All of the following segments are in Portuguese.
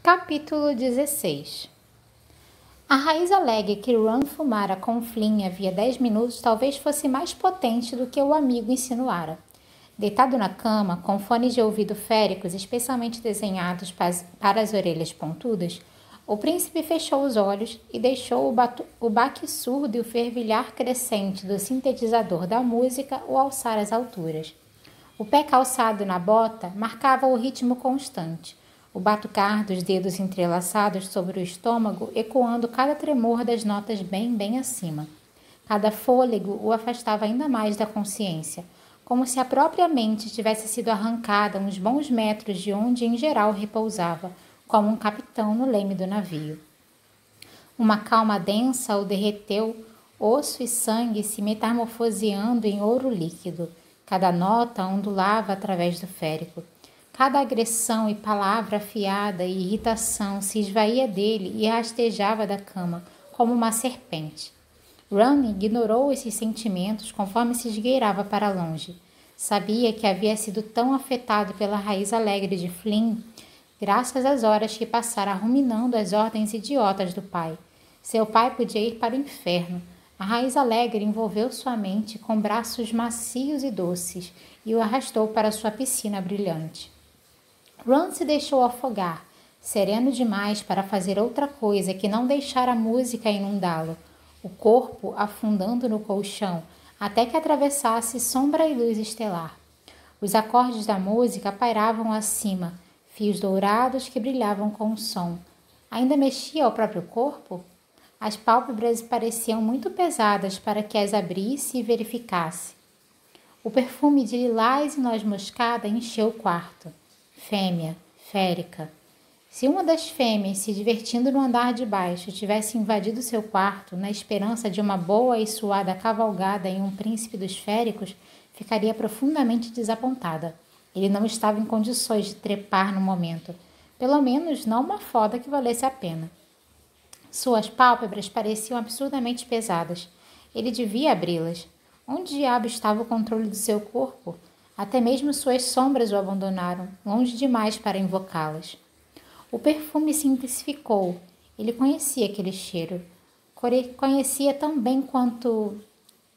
Capítulo 16. A raiz alegre que Ron fumara com Flynn havia 10 minutos talvez fosse mais potente do que o amigo insinuara. Deitado na cama, com fones de ouvido féricos especialmente desenhados para as orelhas pontudas, o príncipe fechou os olhos e deixou o baque surdo e o fervilhar crescente do sintetizador da música o alçar às alturas. O pé calçado na bota marcava o ritmo constante, o batucar dos dedos entrelaçados sobre o estômago ecoando cada tremor das notas bem acima. Cada fôlego o afastava ainda mais da consciência, como se a própria mente tivesse sido arrancada uns bons metros de onde em geral repousava, como um capitão no leme do navio. Uma calma densa o derreteu, osso e sangue se metamorfoseando em ouro líquido. Cada nota ondulava através do férico. Cada agressão e palavra afiada e irritação se esvaía dele e rastejava da cama, como uma serpente. Ron ignorou esses sentimentos conforme se esgueirava para longe. Sabia que havia sido tão afetado pela raiz alegre de Flynn, graças às horas que passara ruminando as ordens idiotas do pai. Seu pai podia ir para o inferno. A raiz alegre envolveu sua mente com braços macios e doces e o arrastou para sua piscina brilhante. Ron se deixou afogar, sereno demais para fazer outra coisa que não deixar a música inundá-lo, o corpo afundando no colchão até que atravessasse sombra e luz estelar. Os acordes da música pairavam acima, fios dourados que brilhavam com o som. Ainda mexia o próprio corpo? As pálpebras pareciam muito pesadas para que as abrisse e verificasse. O perfume de lilás e noz-moscada encheu o quarto. Fêmea, férica. Se uma das fêmeas, se divertindo no andar de baixo, tivesse invadido seu quarto na esperança de uma boa e suada cavalgada em um príncipe dos féricos, ficaria profundamente desapontada. Ele não estava em condições de trepar no momento, pelo menos não uma foda que valesse a pena. Suas pálpebras pareciam absurdamente pesadas. Ele devia abri-las. Onde diabo estava o controle do seu corpo? Até mesmo suas sombras o abandonaram, longe demais para invocá-las. O perfume se intensificou. Ele conhecia aquele cheiro. Conhecia tão bem quanto...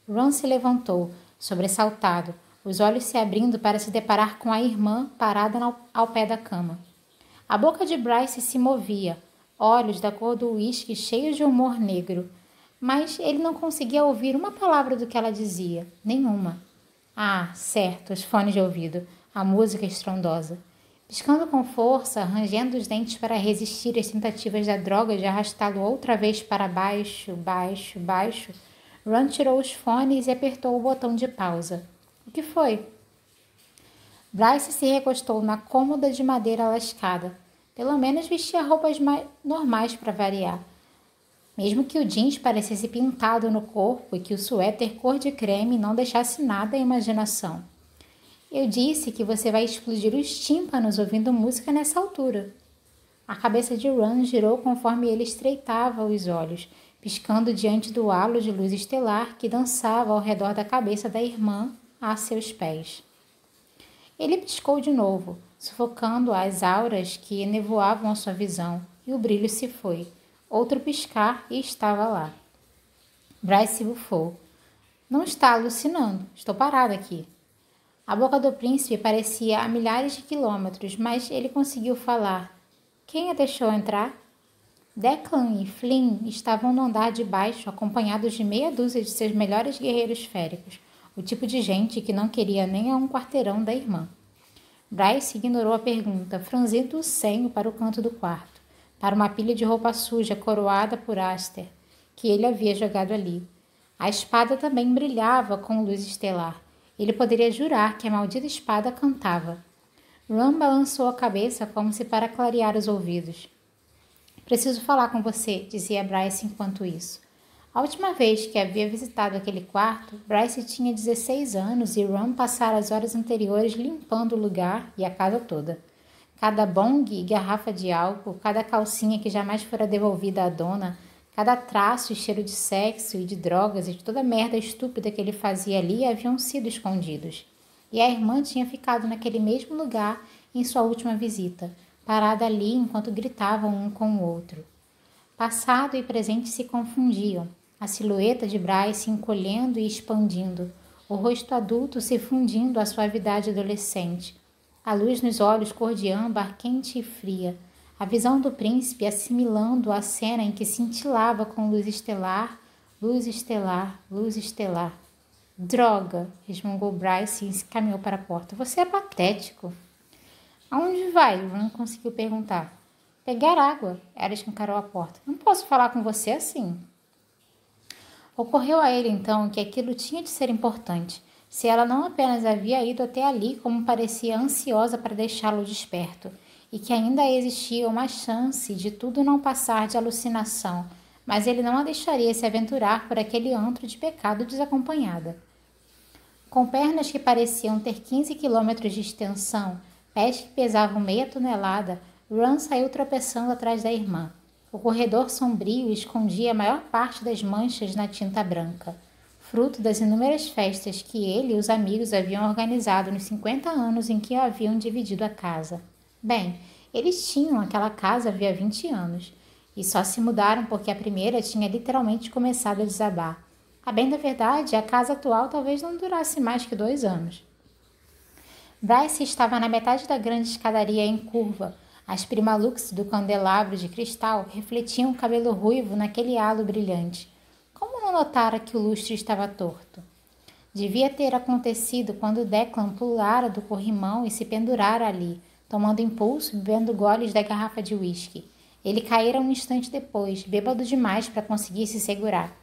Ron se levantou, sobressaltado, os olhos se abrindo para se deparar com a irmã parada ao pé da cama. A boca de Bryce se movia, olhos da cor do uísque cheios de humor negro, mas ele não conseguia ouvir uma palavra do que ela dizia, nenhuma. Ah, certo, os fones de ouvido, a música estrondosa. Piscando com força, rangendo os dentes para resistir às tentativas da droga de arrastá-lo outra vez para baixo, Ron tirou os fones e apertou o botão de pausa. O que foi? Bryce se recostou na cômoda de madeira lascada. Pelo menos vestia roupas normais para variar. Mesmo que o jeans parecesse pintado no corpo e que o suéter cor de creme não deixasse nada à imaginação. Eu disse que você vai explodir os tímpanos ouvindo música nessa altura. A cabeça de Ron girou conforme ele estreitava os olhos, piscando diante do halo de luz estelar que dançava ao redor da cabeça da irmã a seus pés. Ele piscou de novo, sufocando as auras que nevoavam a sua visão, e o brilho se foi. Outro piscar e estava lá. Bryce bufou. Não está alucinando, estou parada aqui. A boca do príncipe parecia a milhares de quilômetros, mas ele conseguiu falar. Quem a deixou entrar? Declan e Flynn estavam no andar de baixo, acompanhados de meia dúzia de seus melhores guerreiros féricos, o tipo de gente que não queria nem a um quarteirão da irmã. Bryce ignorou a pergunta, franzindo o senho para o canto do quarto, para uma pilha de roupa suja coroada por Aster, que ele havia jogado ali. A espada também brilhava com luz estelar. Ele poderia jurar que a maldita espada cantava. Ron balançou a cabeça como se para clarear os ouvidos. Preciso falar com você, dizia Bryce enquanto isso. A última vez que havia visitado aquele quarto, Bryce tinha 16 anos e Ron passara as horas anteriores limpando o lugar e a casa toda. Cada bong e garrafa de álcool, cada calcinha que jamais fora devolvida à dona, cada traço e cheiro de sexo e de drogas e de toda a merda estúpida que ele fazia ali haviam sido escondidos. E a irmã tinha ficado naquele mesmo lugar em sua última visita, parada ali enquanto gritavam um com o outro. Passado e presente se confundiam, a silhueta de Bryce se encolhendo e expandindo, o rosto adulto se fundindo à suavidade adolescente, a luz nos olhos cor de âmbar quente e fria, a visão do príncipe assimilando a cena em que cintilava com luz estelar, luz estelar, luz estelar. Droga! Resmungou Bryce e se caminhou para a porta. Você é patético. Aonde vai? Ron conseguiu perguntar. Pegar água. Ela escancarou a porta. Não posso falar com você assim. Ocorreu a ele então que aquilo tinha de ser importante, se ela não apenas havia ido até ali como parecia ansiosa para deixá-lo desperto, e que ainda existia uma chance de tudo não passar de alucinação, mas ele não a deixaria se aventurar por aquele antro de pecado desacompanhada. Com pernas que pareciam ter 15 quilômetros de extensão, pés que pesavam meia tonelada, Ron saiu tropeçando atrás da irmã. O corredor sombrio escondia a maior parte das manchas na tinta branca, fruto das inúmeras festas que ele e os amigos haviam organizado nos 50 anos em que haviam dividido a casa. Bem, eles tinham aquela casa havia 20 anos, e só se mudaram porque a primeira tinha literalmente começado a desabar. A bem da verdade, a casa atual talvez não durasse mais que 2 anos. Bryce estava na metade da grande escadaria em curva. As primalux do candelabro de cristal refletiam o cabelo ruivo naquele halo brilhante. Como não notara que o lustre estava torto? Devia ter acontecido quando Declan pulara do corrimão e se pendurara ali, tomando impulso e bebendo goles da garrafa de uísque. Ele caíra um instante depois, bêbado demais para conseguir se segurar.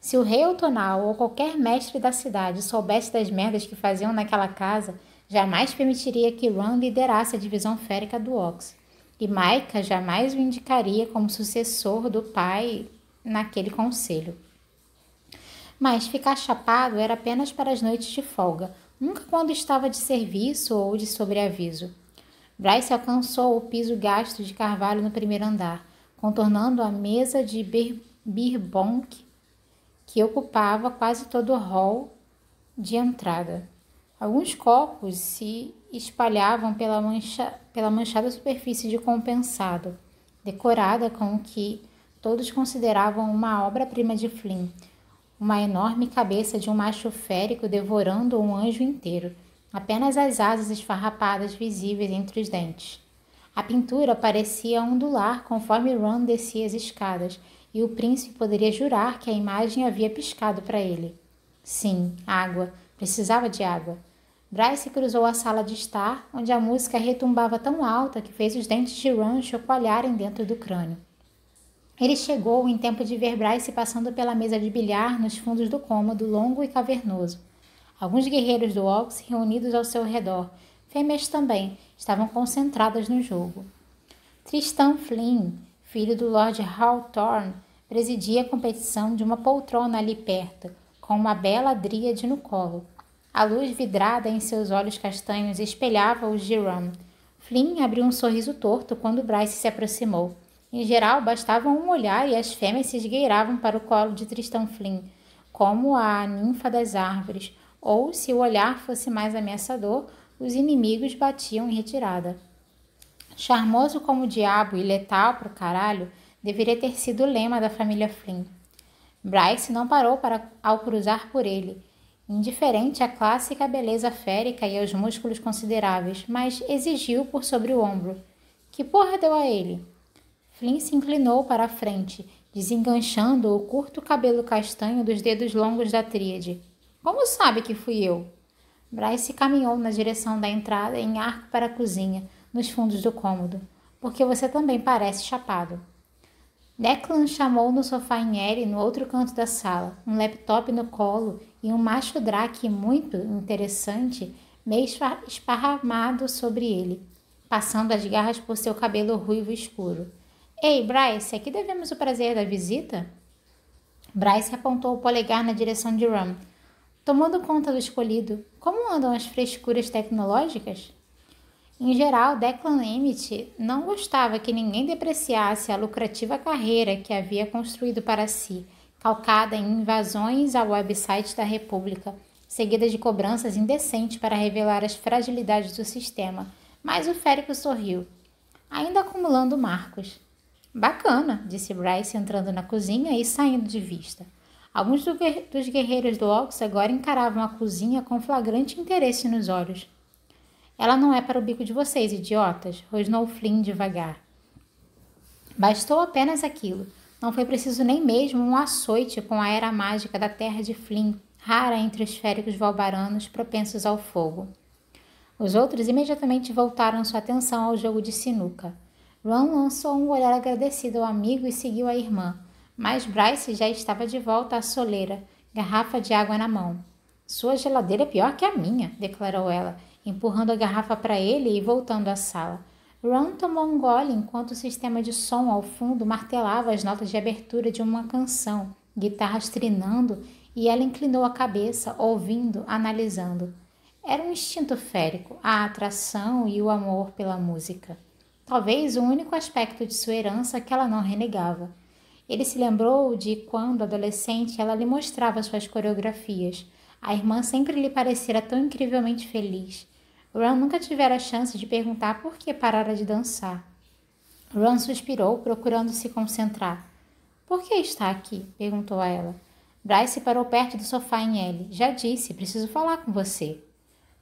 Se o rei Outonal ou qualquer mestre da cidade soubesse das merdas que faziam naquela casa, jamais permitiria que Ron liderasse a divisão férica do Ox, e Micah jamais o indicaria como sucessor do pai naquele conselho. Mas ficar chapado era apenas para as noites de folga, nunca quando estava de serviço ou de sobreaviso. Bryce alcançou o piso gasto de carvalho no primeiro andar, contornando a mesa de birbonque que ocupava quase todo o hall de entrada. Alguns copos se espalhavam pela manchada superfície de compensado, decorada com o que todos consideravam uma obra-prima de Flynn, uma enorme cabeça de um macho férico devorando um anjo inteiro, apenas as asas esfarrapadas visíveis entre os dentes. A pintura parecia ondular conforme Ron descia as escadas, e o príncipe poderia jurar que a imagem havia piscado para ele. Sim, água. Precisava de água. Bryce cruzou a sala de estar, onde a música retumbava tão alta que fez os dentes de Ron chacoalharem dentro do crânio. Ele chegou em tempo de ver Bryce passando pela mesa de bilhar nos fundos do cômodo longo e cavernoso. Alguns guerreiros do Ox reunidos ao seu redor, fêmeas também, estavam concentradas no jogo. Tristan Flynn, filho do Lord Hawthorne, presidia a competição de uma poltrona ali perto, com uma bela dríade no colo. A luz vidrada em seus olhos castanhos espelhava os de Ron. Flynn abriu um sorriso torto quando Bryce se aproximou. Em geral, bastava um olhar e as fêmeas se esgueiravam para o colo de Tristan Flynn, como a ninfa das árvores, ou, se o olhar fosse mais ameaçador, os inimigos batiam em retirada. Charmoso como o diabo e letal pro caralho, deveria ter sido o lema da família Flynn. Bryce não parou ao cruzar por ele, indiferente à clássica beleza férica e aos músculos consideráveis, mas exigiu por sobre o ombro. Que porra deu a ele? Flynn se inclinou para a frente, desenganchando o curto cabelo castanho dos dedos longos da tríade. Como sabe que fui eu? Bryce caminhou na direção da entrada em arco para a cozinha, nos fundos do cômodo. Porque você também parece chapado. Declan chamou no sofá em L, no outro canto da sala, um laptop no colo e um macho drake muito interessante, meio esparramado sobre ele, passando as garras por seu cabelo ruivo escuro. Ei, Bryce, aqui devemos o prazer da visita? Bryce apontou o polegar na direção de Ron. Tomando conta do escolhido, como andam as frescuras tecnológicas? Em geral, Declan Emmett não gostava que ninguém depreciasse a lucrativa carreira que havia construído para si, calcada em invasões ao website da República, seguidas de cobranças indecentes para revelar as fragilidades do sistema, mas o férico sorriu. ainda acumulando marcos. Bacana, disse Bryce entrando na cozinha e saindo de vista. Alguns dos guerreiros do Ox agora encaravam a cozinha com flagrante interesse nos olhos. Ela não é para o bico de vocês, idiotas, rosnou Flynn devagar. Bastou apenas aquilo. Não foi preciso nem mesmo um açoite com a era mágica da terra de Flynn, rara entre os féricos valbaranos propensos ao fogo. Os outros imediatamente voltaram sua atenção ao jogo de sinuca. Ron lançou um olhar agradecido ao amigo e seguiu a irmã, mas Bryce já estava de volta à soleira, garrafa de água na mão. Sua geladeira é pior que a minha, declarou ela, empurrando a garrafa para ele e voltando à sala. Ron tomou um gole enquanto o sistema de som ao fundo martelava as notas de abertura de uma canção, guitarras trinando, e ela inclinou a cabeça, ouvindo, analisando. Era um instinto férico, a atração e o amor pela música. Talvez o único aspecto de sua herança que ela não renegava. Ele se lembrou de quando, adolescente, ela lhe mostrava suas coreografias. A irmã sempre lhe parecera tão incrivelmente feliz. Ron nunca tivera a chance de perguntar por que parara de dançar. Ron suspirou, procurando se concentrar. — Por que está aqui? Perguntou a ela. Bryce parou perto do sofá em L. — Já disse, preciso falar com você.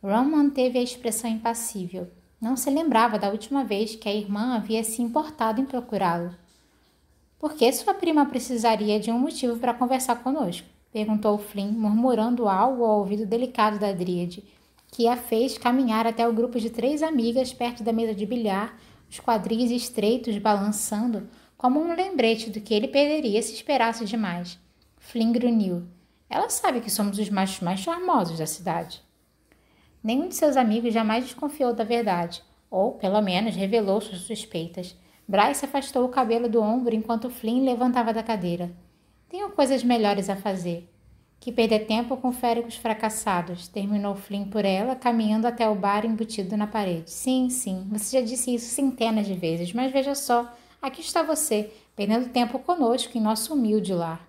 Ron manteve a expressão impassível. Não se lembrava da última vez que a irmã havia se importado em procurá-lo. — Por que sua prima precisaria de um motivo para conversar conosco? Perguntou Flynn, murmurando algo ao ouvido delicado da Dríade, que a fez caminhar até o grupo de 3 amigas perto da mesa de bilhar, os quadris estreitos balançando, como um lembrete do que ele perderia se esperasse demais. Flynn grunhiu. Ela sabe que somos os machos mais charmosos da cidade. Nenhum de seus amigos jamais desconfiou da verdade, ou, pelo menos, revelou suas suspeitas. Bryce afastou o cabelo do ombro enquanto Flynn levantava da cadeira. Tenho coisas melhores a fazer. Que perder tempo com féricos fracassados, terminou Flynn por ela, caminhando até o bar embutido na parede. Sim, você já disse isso centenas de vezes, mas veja só, aqui está você, perdendo tempo conosco em nosso humilde lar.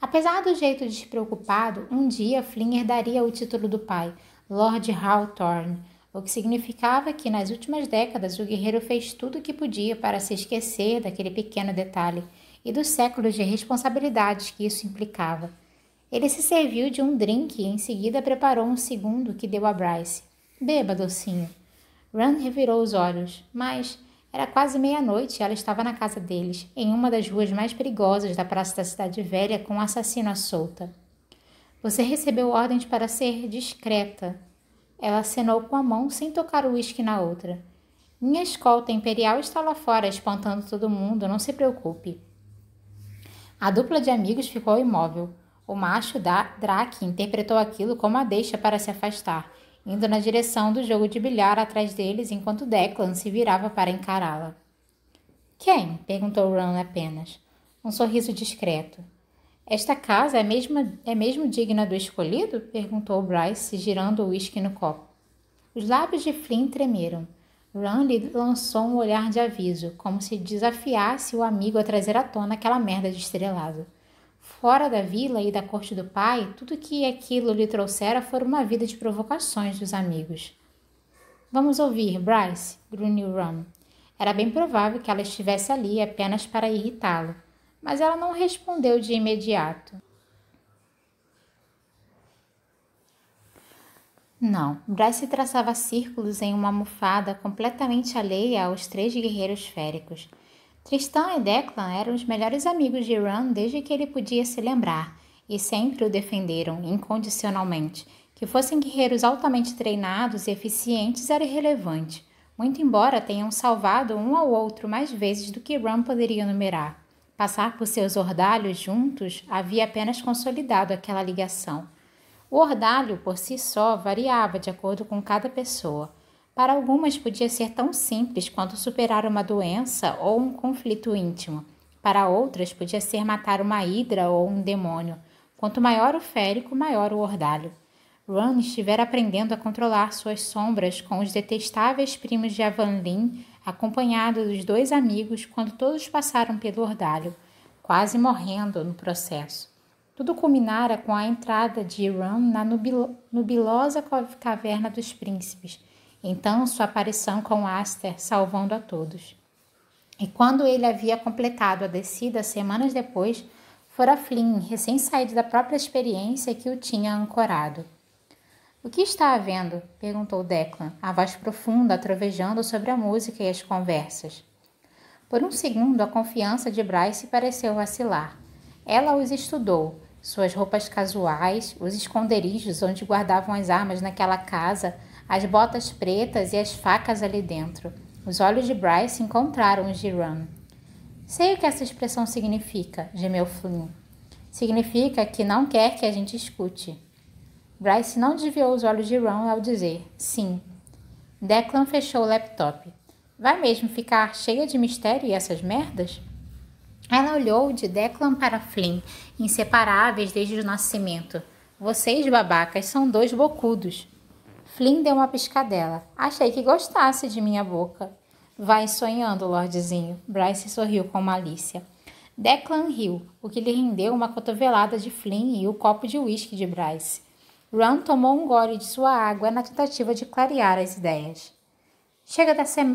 Apesar do jeito despreocupado, um dia Flynn herdaria o título do pai, Lord Hawthorne, o que significava que nas últimas décadas o guerreiro fez tudo o que podia para se esquecer daquele pequeno detalhe e dos séculos de responsabilidades que isso implicava. Ele se serviu de um drink e em seguida preparou um segundo que deu a Bryce. Beba, docinho. Ron revirou os olhos, mas era quase meia-noite e ela estava na casa deles, em uma das ruas mais perigosas da praça da cidade velha, com um assassino à solta. Você recebeu ordens para ser discreta. Ela acenou com a mão sem tocar o uísque na outra. Minha escolta imperial está lá fora, espantando todo mundo, não se preocupe. A dupla de amigos ficou imóvel. O macho Drake interpretou aquilo como a deixa para se afastar, indo na direção do jogo de bilhar atrás deles enquanto Declan se virava para encará-la. Quem? Perguntou Ron apenas. Um sorriso discreto. Esta casa é mesmo digna do escolhido? Perguntou Bryce, girando o uísque no copo. Os lábios de Flynn tremeram. Ron lhe lançou um olhar de aviso, como se desafiasse o amigo a trazer à tona aquela merda de estrelado. Fora da vila e da corte do pai, tudo que aquilo lhe trouxera fora uma vida de provocações dos amigos. Vamos ouvir, Bryce, grunhiu Ron. Era bem provável que ela estivesse ali apenas para irritá-lo, mas ela não respondeu de imediato. Não, Bryce traçava círculos em uma almofada completamente alheia aos 3 guerreiros féricos. Tristan e Declan eram os melhores amigos de Ron desde que ele podia se lembrar, e sempre o defenderam, incondicionalmente. Que fossem guerreiros altamente treinados e eficientes era irrelevante, muito embora tenham salvado um ao outro mais vezes do que Ron poderia numerar. Passar por seus ordalhos juntos havia apenas consolidado aquela ligação. O ordalho, por si só, variava de acordo com cada pessoa. Para algumas podia ser tão simples quanto superar uma doença ou um conflito íntimo. Para outras podia ser matar uma hidra ou um demônio. Quanto maior o férico, maior o ordalho. Ron estivera aprendendo a controlar suas sombras com os detestáveis primos de Avanlin, acompanhado dos 2 amigos quando todos passaram pelo ordalho, quase morrendo no processo. Tudo culminara com a entrada de Ron na nubilosa caverna dos príncipes, Então sua aparição com Aster salvando a todos. E quando ele havia completado a descida semanas depois, fora Flynn, recém-saído da própria experiência, que o tinha ancorado. O que está havendo? Perguntou Declan, a voz profunda trovejando sobre a música e as conversas. Por um segundo, a confiança de Bryce pareceu vacilar. Ela os estudou, suas roupas casuais, os esconderijos onde guardavam as armas naquela casa, as botas pretas e as facas ali dentro. Os olhos de Bryce encontraram os de Ron. Sei o que essa expressão significa, gemeu Flynn. Significa que não quer que a gente escute. Bryce não desviou os olhos de Ron ao dizer sim. Declan fechou o laptop. Vai mesmo ficar cheia de mistério e essas merdas? Ela olhou de Declan para Flynn, inseparáveis desde o nascimento. Vocês, babacas, são dois bocudos. Flynn deu uma piscadela. Achei que gostasse de minha boca. Vai sonhando, Lordezinho. Bryce sorriu com malícia. Declan riu, o que lhe rendeu uma cotovelada de Flynn e o copo de uísque de Bryce. Ron tomou um gole de sua água na tentativa de clarear as ideias. Chega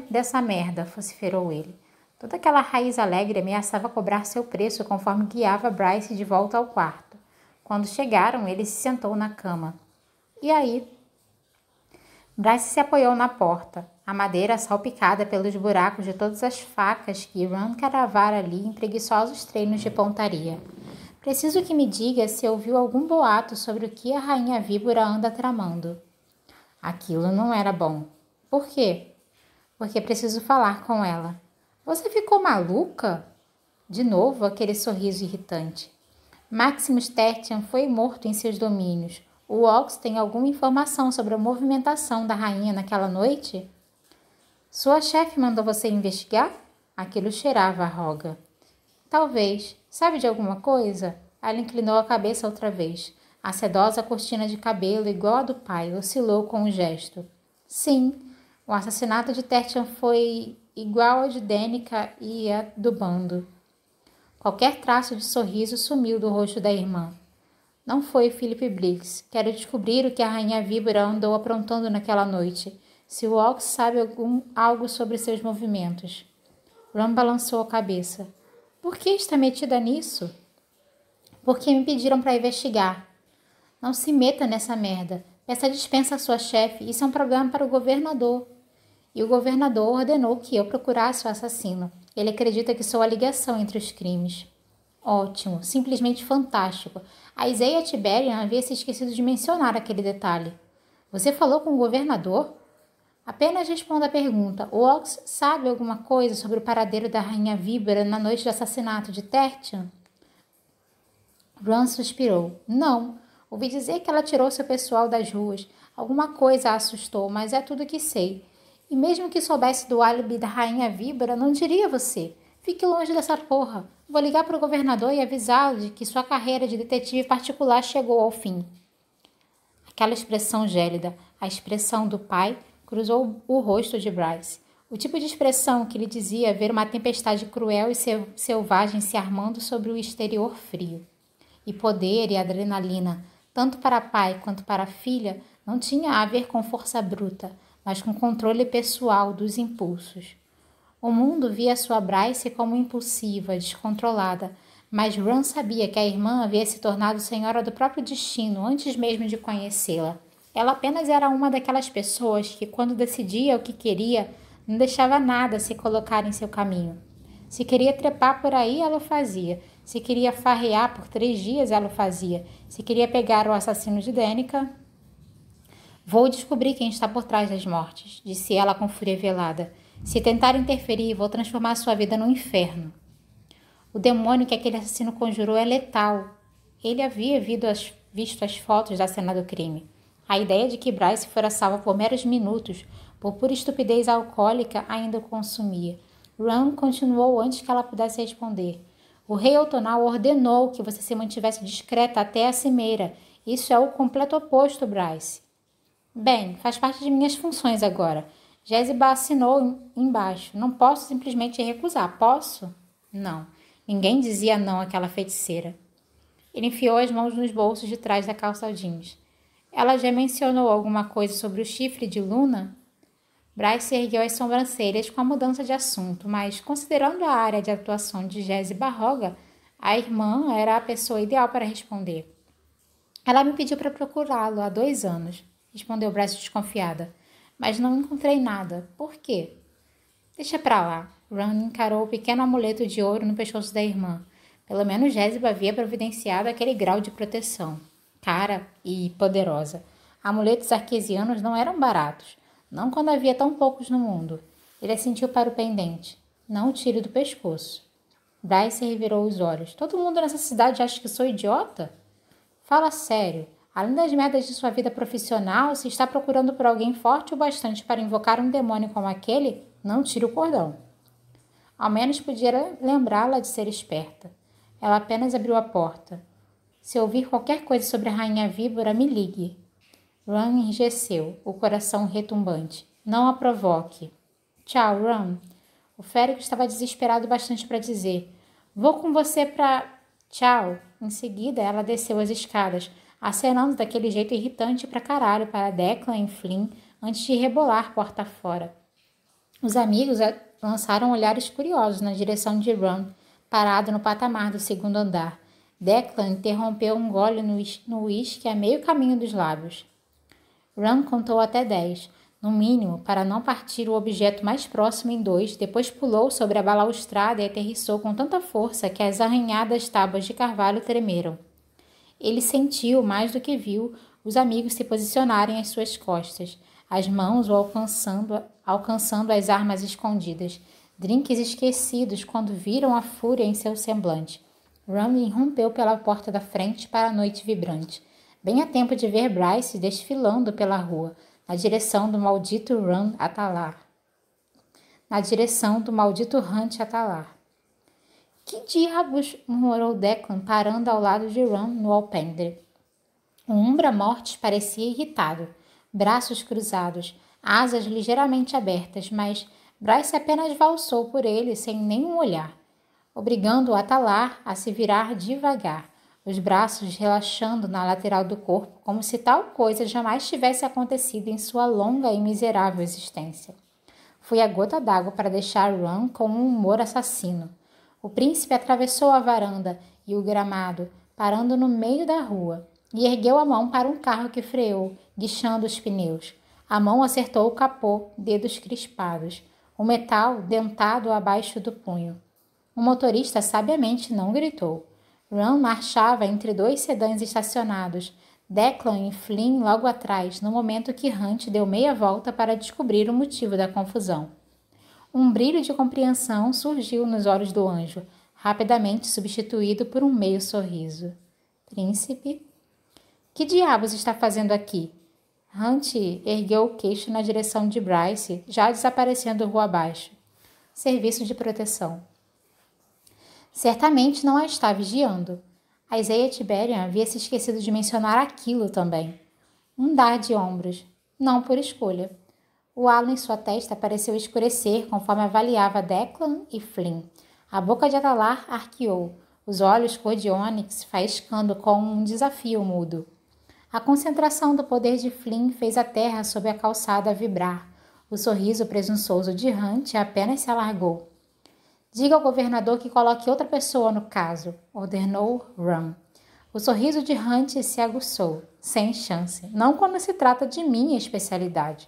dessa merda, vociferou ele. Toda aquela raiz alegre ameaçava cobrar seu preço conforme guiava Bryce de volta ao quarto. Quando chegaram, ele se sentou na cama. E aí? Bryce se apoiou na porta, a madeira salpicada pelos buracos de todas as facas que Ron cravara ali em preguiçosos treinos de pontaria. Preciso que me diga se ouviu algum boato sobre o que a rainha víbora anda tramando. Aquilo não era bom. Por quê? Porque preciso falar com ela. Você ficou maluca? De novo aquele sorriso irritante. Maximus Tertian foi morto em seus domínios. O Ox tem alguma informação sobre a movimentação da rainha naquela noite? Sua chefe mandou você investigar? Aquilo cheirava a roga. Talvez. Sabe de alguma coisa? Ela inclinou a cabeça outra vez. A sedosa cortina de cabelo, igual a do pai, oscilou com um gesto. Sim, o assassinato de Tertian foi igual ao de Danica e a do bando. Qualquer traço de sorriso sumiu do rosto da irmã. Não foi Philip Briggs. Quero descobrir o que a rainha víbora andou aprontando naquela noite. Se o Ox sabe algo sobre seus movimentos. Ron balançou a cabeça. Por que está metida nisso? Porque me pediram para investigar. Não se meta nessa merda. Peça dispensa à sua chefe. Isso é um problema para o governador. E o governador ordenou que eu procurasse o assassino. Ele acredita que sou a ligação entre os crimes. Ótimo, simplesmente fantástico. A Isaiah Tiberian havia se esquecido de mencionar aquele detalhe. Você falou com o governador? Apenas responda a pergunta. O Ox sabe alguma coisa sobre o paradeiro da rainha víbora na noite do assassinato de Tertian? Ron suspirou. Não. Ouvi dizer que ela tirou seu pessoal das ruas. Alguma coisa a assustou, mas é tudo que sei. E mesmo que soubesse do álibi da rainha víbora, não diria você. Fique longe dessa porra. Vou ligar para o governador e avisá-lo de que sua carreira de detetive particular chegou ao fim. Aquela expressão gélida, a expressão do pai, cruzou o rosto de Bryce. O tipo de expressão que lhe dizia ver uma tempestade cruel e selvagem se armando sobre o exterior frio. E poder e adrenalina, tanto para pai quanto para filha, não tinha a ver com força bruta, mas com controle pessoal dos impulsos. O mundo via sua Bryce como impulsiva, descontrolada, mas Ron sabia que a irmã havia se tornado senhora do próprio destino antes mesmo de conhecê-la. Ela apenas era uma daquelas pessoas que, quando decidia o que queria, não deixava nada se colocar em seu caminho. Se queria trepar por aí, ela o fazia. Se queria farrear por 3 dias, ela o fazia. Se queria pegar o assassino de Danica... Vou descobrir quem está por trás das mortes, disse ela com fúria velada. Se tentar interferir, vou transformar sua vida num inferno. O demônio que aquele assassino conjurou é letal. Ele havia visto as fotos da cena do crime. A ideia de que Bryce fora salva por meros minutos, por pura estupidez alcoólica, ainda o consumia. Ron continuou antes que ela pudesse responder. O rei Outonal ordenou que você se mantivesse discreta até a cimeira. Isso é o completo oposto, Bryce. Bem, faz parte de minhas funções agora. Jezebel assinou embaixo. Não posso simplesmente recusar. Posso? Não. Ninguém dizia não àquela feiticeira. Ele enfiou as mãos nos bolsos de trás da calça jeans. Ela já mencionou alguma coisa sobre o chifre de Luna? Bryce ergueu as sobrancelhas com a mudança de assunto, mas, considerando a área de atuação de Jesse Barroga, a irmã era a pessoa ideal para responder. Ela me pediu para procurá-lo há 2 anos, respondeu Bryce desconfiada, mas não encontrei nada. Por quê? Deixa pra lá. Ron encarou o pequeno amuleto de ouro no pescoço da irmã. Pelo menos Jéssica havia providenciado aquele grau de proteção. Cara e poderosa. Amuletos arquesianos não eram baratos. Não quando havia tão poucos no mundo. Ele assentiu para o pendente. Não o tire do pescoço. Bryce revirou os olhos. Todo mundo nessa cidade acha que sou idiota? Fala sério. Além das merdas de sua vida profissional, se está procurando por alguém forte o bastante para invocar um demônio como aquele, não tire o cordão. Ao menos podia lembrá-la de ser esperta. Ela apenas abriu a porta. Se ouvir qualquer coisa sobre a rainha víbora, me ligue. Ron enrijeceu, o coração retumbante. Não a provoque. Tchau, Ron. O férico estava desesperado bastante para dizer. Vou com você para... Tchau. Em seguida, ela desceu as escadas, acenando daquele jeito irritante pra caralho para Declan e Flynn antes de rebolar porta fora. Os amigos lançaram olhares curiosos na direção de Ron, parado no patamar do 2º andar. Declan interrompeu um gole no uísque a meio caminho dos lábios. Ron contou até 10, no mínimo, para não partir o objeto mais próximo em 2, depois pulou sobre a balaustrada e aterrissou com tanta força que as arranhadas tábuas de carvalho tremeram. Ele sentiu, mais do que viu, os amigos se posicionarem às suas costas, as mãos o alcançando as armas escondidas, drinks esquecidos quando viram a fúria em seu semblante. Ron irrompeu pela porta da frente para a noite vibrante, bem a tempo de ver Bryce desfilando pela rua, na direção do maldito Hunt Atalar. Que diabos? Murmurou Declan, parando ao lado de Ron no alpendre. O Umbra Mortis parecia irritado, braços cruzados, asas ligeiramente abertas, mas Bryce apenas valsou por ele sem nenhum olhar, obrigando o Atalar a se virar devagar, os braços relaxando na lateral do corpo, como se tal coisa jamais tivesse acontecido em sua longa e miserável existência. Foi a gota d'água para deixar Ron com um humor assassino. O príncipe atravessou a varanda e o gramado, parando no meio da rua, e ergueu a mão para um carro que freou, guichando os pneus. A mão acertou o capô, dedos crispados, o metal dentado abaixo do punho. O motorista sabiamente não gritou. Ron marchava entre 2 sedãs estacionados, Declan e Flynn logo atrás, no momento que Hunt deu meia volta para descobrir o motivo da confusão. Um brilho de compreensão surgiu nos olhos do anjo, rapidamente substituído por um meio sorriso. Príncipe? Que diabos está fazendo aqui? Hunt ergueu o queixo na direção de Bryce, já desaparecendo rua abaixo. Serviço de proteção. Certamente não a está vigiando. A Isaiah Tiberian havia se esquecido de mencionar aquilo também. Um dar de ombros. Não por escolha. O halo em sua testa pareceu escurecer conforme avaliava Declan e Flynn. A boca de Atalar arqueou, os olhos cor de ônix faiscando com um desafio mudo. A concentração do poder de Flynn fez a terra sob a calçada vibrar. O sorriso presunçoso de Hunt apenas se alargou. Diga ao governador que coloque outra pessoa no caso, ordenou Ron. O sorriso de Hunt se aguçou, sem chance, não quando se trata de minha especialidade.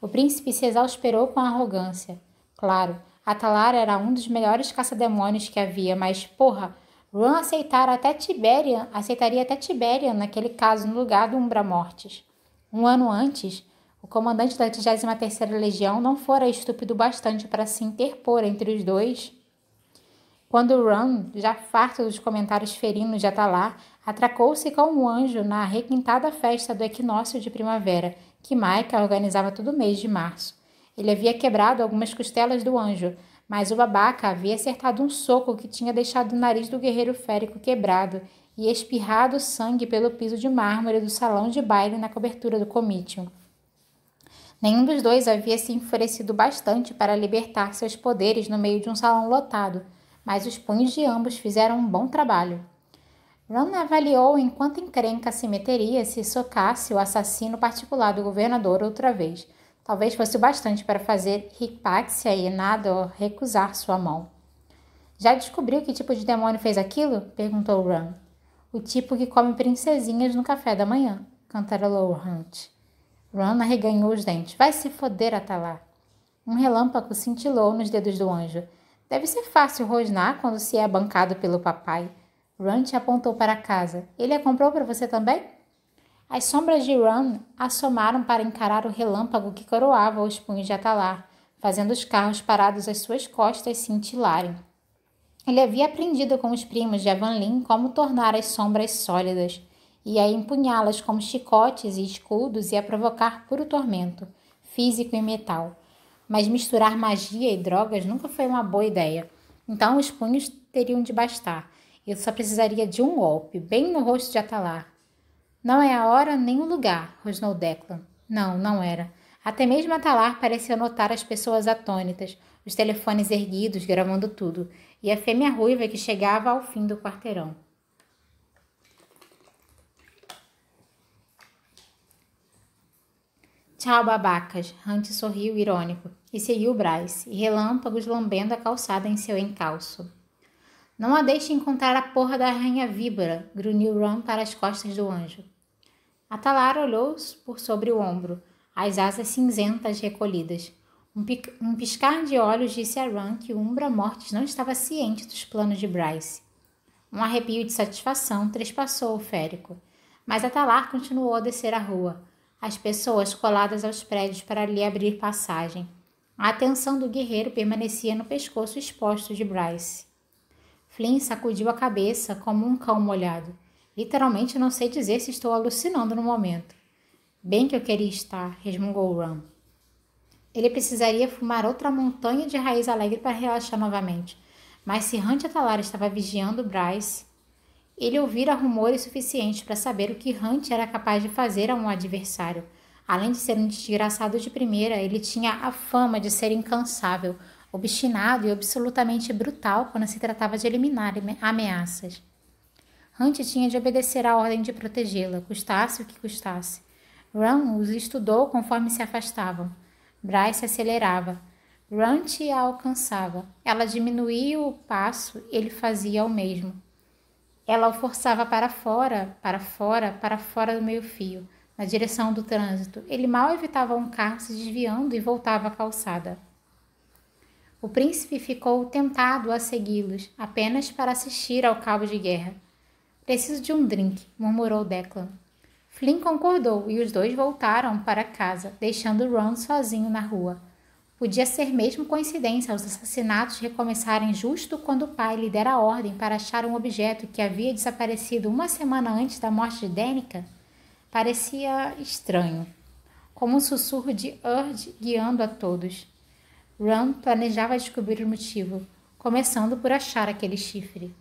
O príncipe se exasperou com arrogância. Claro, Atalar era um dos melhores caça-demônios que havia, mas, porra, Ron aceitaria até Tiberian naquele caso no lugar do Umbra Mortis. 1 ano antes, o comandante da 33ª Legião não fora estúpido bastante para se interpor entre os dois. Quando Ron, já farto dos comentários ferinos de Atalar, atracou-se com um anjo na requintada festa do equinócio de primavera, que Micah organizava todo mês de março. Ele havia quebrado algumas costelas do anjo, mas o babaca havia acertado um soco que tinha deixado o nariz do guerreiro férico quebrado e espirrado sangue pelo piso de mármore do salão de baile na cobertura do comício. Nenhum dos dois havia se enfurecido bastante para libertar seus poderes no meio de um salão lotado, mas os punhos de ambos fizeram um bom trabalho. Ron avaliou em quanta encrenca se meteria se socasse o assassino particular do governador outra vez. Talvez fosse o bastante para fazer Hipáxia e Nador recusar sua mão. Já descobriu que tipo de demônio fez aquilo? Perguntou Ron. O tipo que come princesinhas no café da manhã, cantarolou Hunt. Ron arreganhou os dentes. Vai se foder, Atalar. Um relâmpago cintilou nos dedos do anjo. Deve ser fácil rosnar quando se é bancado pelo papai. Runt apontou para a casa. Ele a comprou para você também? As sombras de Ron assomaram para encarar o relâmpago que coroava os punhos de Atalar, fazendo os carros parados às suas costas cintilarem. Ele havia aprendido com os primos de Avanlin como tornar as sombras sólidas, e a empunhá-las como chicotes e escudos e a provocar puro tormento, físico e metal. Mas misturar magia e drogas nunca foi uma boa ideia. Então os punhos teriam de bastar. Eu só precisaria de um golpe, bem no rosto de Atalar. Não é a hora nem o lugar, rosnou Declan. Não, não era. Até mesmo Atalar parecia notar as pessoas atônitas, os telefones erguidos, gravando tudo, e a fêmea ruiva que chegava ao fim do quarteirão. Tchau, babacas, Hunt sorriu irônico, e seguiu Bryce, e relâmpagos lambendo a calçada em seu encalço. Não a deixe encontrar a porra da rainha-víbora, grunhiu Ron para as costas do anjo. Atalar olhou por sobre o ombro, as asas cinzentas recolhidas. Um piscar de olhos disse a Ron que o Umbra Mortis não estava ciente dos planos de Bryce. Um arrepio de satisfação trespassou o férico, mas Atalar continuou a descer a rua, as pessoas coladas aos prédios para lhe abrir passagem. A atenção do guerreiro permanecia no pescoço exposto de Bryce. Flynn sacudiu a cabeça como um cão molhado. Literalmente não sei dizer se estou alucinando no momento. Bem que eu queria estar, resmungou Ron. Ele precisaria fumar outra montanha de raiz alegre para relaxar novamente. Mas se Hunt Atalar estava vigiando Bryce, ele ouvira rumores suficientes para saber o que Hunt era capaz de fazer a um adversário. Além de ser um desgraçado de primeira, ele tinha a fama de ser incansável, obstinado e absolutamente brutal quando se tratava de eliminar ameaças. Hunt tinha de obedecer à ordem de protegê-la, custasse o que custasse. Ron os estudou conforme se afastavam. Bryce acelerava. Runt a alcançava. Ela diminuía o passo, ele fazia o mesmo. Ela o forçava para fora, para fora, para fora do meio-fio, na direção do trânsito. Ele mal evitava um carro se desviando e voltava à calçada. O príncipe ficou tentado a segui-los, apenas para assistir ao cabo de guerra. Preciso de um drink, murmurou Declan. Flynn concordou e os dois voltaram para casa, deixando Ron sozinho na rua. Podia ser mesmo coincidência os assassinatos recomeçarem justo quando o pai lhe dera a ordem para achar um objeto que havia desaparecido uma semana antes da morte de Danica. Parecia estranho, como um sussurro de Urd guiando a todos. Ron planejava descobrir o motivo, começando por achar aquele chifre.